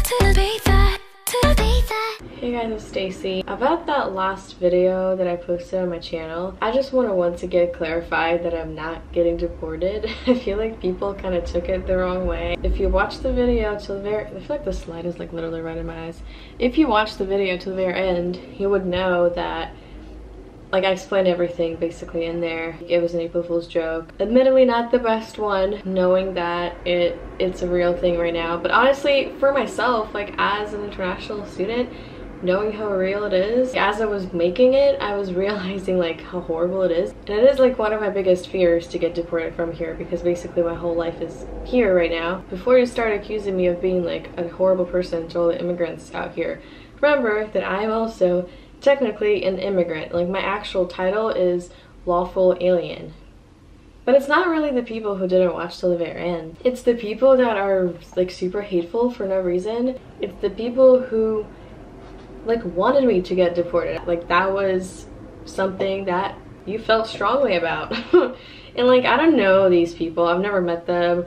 Hey guys, it's Stacy. About that last video that I posted on my channel, I just want to once again clarify that I'm not getting deported. I feel like people kind of took it the wrong way. If you watch the video till the very, I feel like this light is like literally right in my eyes. If you watch the video till the very end, you would know that like I explained everything basically in there. It was an April Fool's joke. Admittedly not the best one, knowing that it's a real thing right now. But honestly, for myself, like as an international student, knowing how real it is, as I was making it, I was realizing like how horrible it is. And it is like one of my biggest fears to get deported from here, because basically my whole life is here right now. Before you start accusing me of being like a horrible person to all the immigrants out here, remember that I am also technically an immigrant. Like my actual title is lawful alien. But it's not really the people who didn't watch till the very end. It's the people that are like super hateful for no reason. It's the people who like wanted me to get deported. Like that was something that you felt strongly about. And like I don't know these people. I've never met them.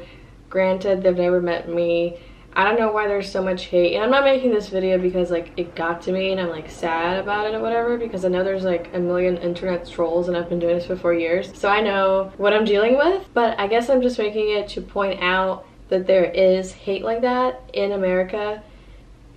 Granted, they've never met me. I don't know why there's so much hate, and I'm not making this video because like it got to me and I'm like sad about it or whatever, because I know there's like a million internet trolls and I've been doing this for 4 years, so I know what I'm dealing with. But I guess I'm just making it to point out that there is hate like that in America,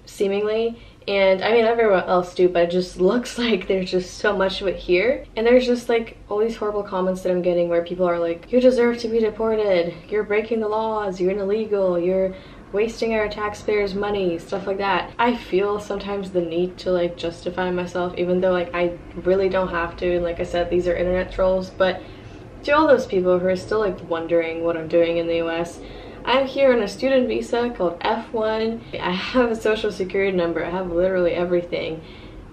seemingly. And I mean everyone else do, but it just looks like there's just so much of it here. And there's just like all these horrible comments that I'm getting where people are like, you deserve to be deported, you're breaking the laws, you're illegal, you're wasting our taxpayers' money, stuff like that. I feel sometimes the need to like justify myself, even though like I really don't have to. And like I said, these are internet trolls. But to all those people who are still like wondering what I'm doing in the US, I'm here on a student visa called F1. I have a social security number. I have literally everything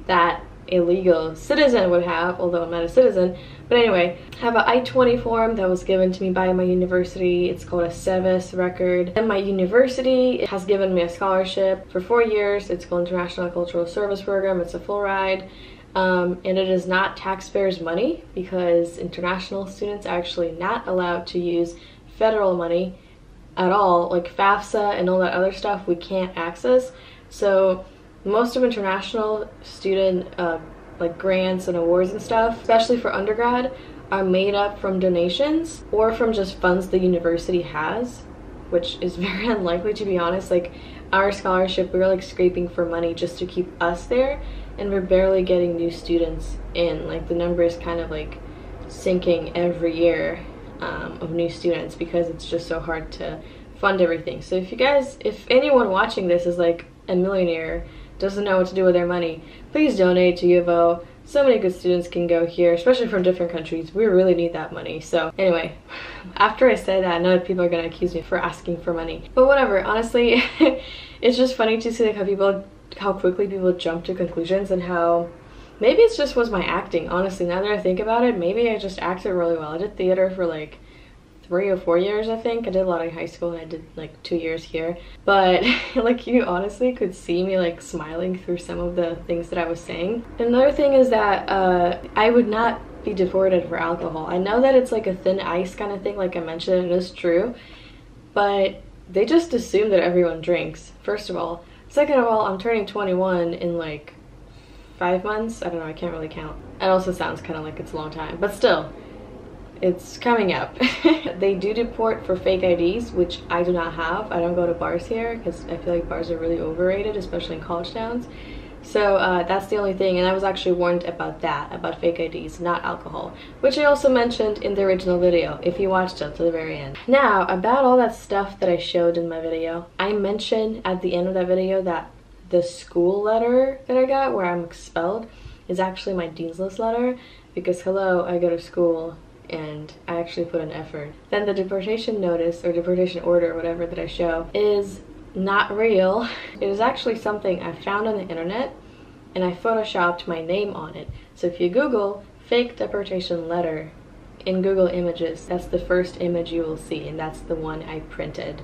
that a legal citizen would have, although I'm not a citizen. But anyway, I have an I-20 form that was given to me by my university. It's called a SEVIS record. And my university has given me a scholarship for 4 years. It's called International Cultural Service Program. It's a full ride. And it is not taxpayers' money, because international students are actually not allowed to use federal money at all. Like FAFSA and all that other stuff we can't access. So most of international student like grants and awards and stuff, especially for undergrad, are made up from donations or from just funds the university has, which is very unlikely, to be honest. Like our scholarship, we were like scraping for money just to keep us there, and we're barely getting new students in. Like the number is kind of like sinking every year of new students, because it's just so hard to fund everything. So if anyone watching this is like a millionaire, doesn't know what to do with their money, please donate to U of O. So many good students can go here, especially from different countries. We really need that money. So anyway, after I say that, I know that people are gonna accuse me for asking for money, but whatever. Honestly, it's just funny to see like how quickly people jump to conclusions, and how maybe it just was my acting. Honestly, now that I think about it, maybe I just acted really well. I did theater for like 3 or 4 years, I think. I did a lot in high school, and I did like 2 years here. But like you honestly could see me like smiling through some of the things that I was saying. Another thing is that I would not be deported for alcohol. I know that it's like a thin ice kind of thing, like I mentioned, and it is true. But they just assume that everyone drinks, first of all. Second of all, I'm turning 21 in like 5 months. I don't know, I can't really count. It also sounds kind of like it's a long time, but still. It's coming up. They do deport for fake IDs, which I do not have. I don't go to bars here because I feel like bars are really overrated, especially in college towns. So that's the only thing, and I was actually warned about that, about fake IDs, not alcohol, which I also mentioned in the original video, if you watched it to the very end. Now, about all that stuff that I showed in my video, I mentioned at the end of that video that the school letter that I got where I'm expelled is actually my dean's list letter, because hello, I go to school and I actually put an effort. Then the deportation notice or deportation order, whatever that I show, is not real. It is actually something I found on the internet, and I photoshopped my name on it. So if you Google fake deportation letter in Google Images, that's the first image you will see, and that's the one I printed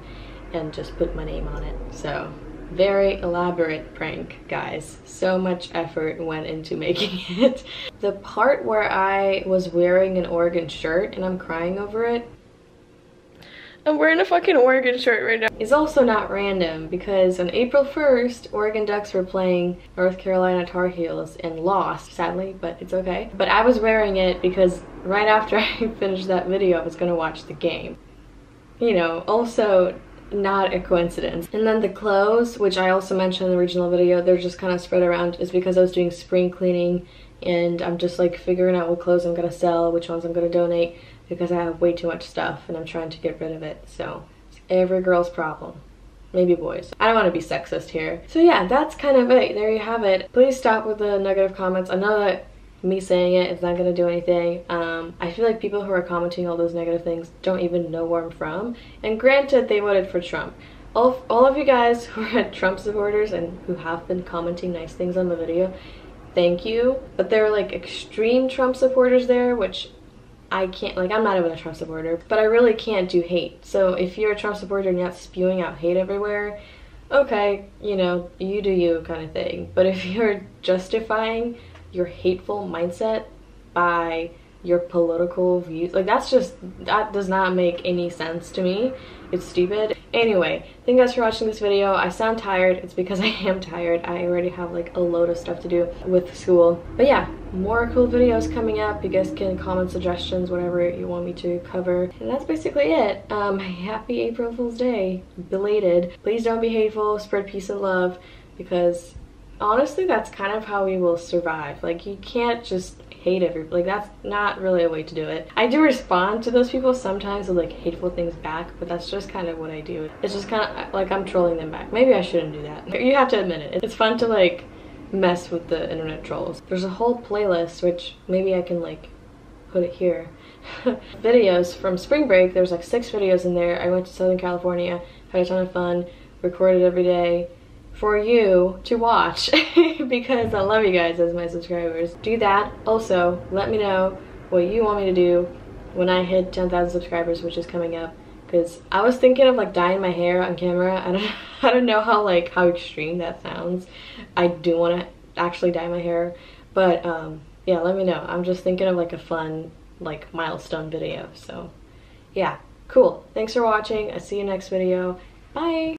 and just put my name on it. So very elaborate prank, guys. So much effort went into making it. The part where I was wearing an Oregon shirt and I'm crying over it, I'm wearing a fucking Oregon shirt right now. It's also not random because on April 1st, Oregon Ducks were playing North Carolina Tar Heels and lost, sadly, but it's okay. But I was wearing it because right after I finished that video, I was gonna watch the game. You know, also not a coincidence. And then the clothes, which I also mentioned in the original video, they're just kind of spread around, is because I was doing spring cleaning and I'm just like figuring out what clothes I'm gonna sell, which ones I'm gonna donate, because I have way too much stuff and I'm trying to get rid of it. So it's every girl's problem. Maybe boys. I don't want to be sexist here. So yeah, that's kind of it. There you have it. Please stop with the negative comments. I know that me saying it's not going to do anything. I feel like people who are commenting all those negative things don't even know where I'm from. And granted, they voted for Trump. All of you guys who are Trump supporters and who have been commenting nice things on the video, thank you. But there are like extreme Trump supporters there, which I can't, like, I'm not even a Trump supporter, but I really can't do hate. So if you're a Trump supporter and you're not spewing out hate everywhere, okay, you know, you do you kind of thing. But if you're justifying your hateful mindset by your political views, like, that does not make any sense to me. It's stupid. Anyway, thank you guys for watching this video. I sound tired. It's because I am tired. I already have like a load of stuff to do with school. But yeah, more cool videos coming up. You guys can comment suggestions, whatever you want me to cover. And that's basically it. Happy April Fool's Day. Belated. Please don't be hateful. Spread peace and love, because honestly, that's kind of how we will survive. Like, you can't just hate everybody. Like, that's not really a way to do it. I do respond to those people sometimes with like hateful things back, but that's just kind of what I do. It's just kind of like I'm trolling them back. Maybe I shouldn't do that. You have to admit it. It's fun to like mess with the internet trolls. There's a whole playlist, which maybe I can like put it here. Videos from spring break. There's like 6 videos in there. I went to Southern California, had a ton of fun, recorded every day for you to watch because I love you guys as my subscribers. Do that. Also, let me know what you want me to do when I hit 10,000 subscribers, which is coming up, because I was thinking of like dyeing my hair on camera. I don't know how extreme that sounds. I do want to actually dye my hair, but yeah, let me know. I'm just thinking of like a fun like milestone video. So yeah, cool. Thanks for watching. I'll see you next video. Bye.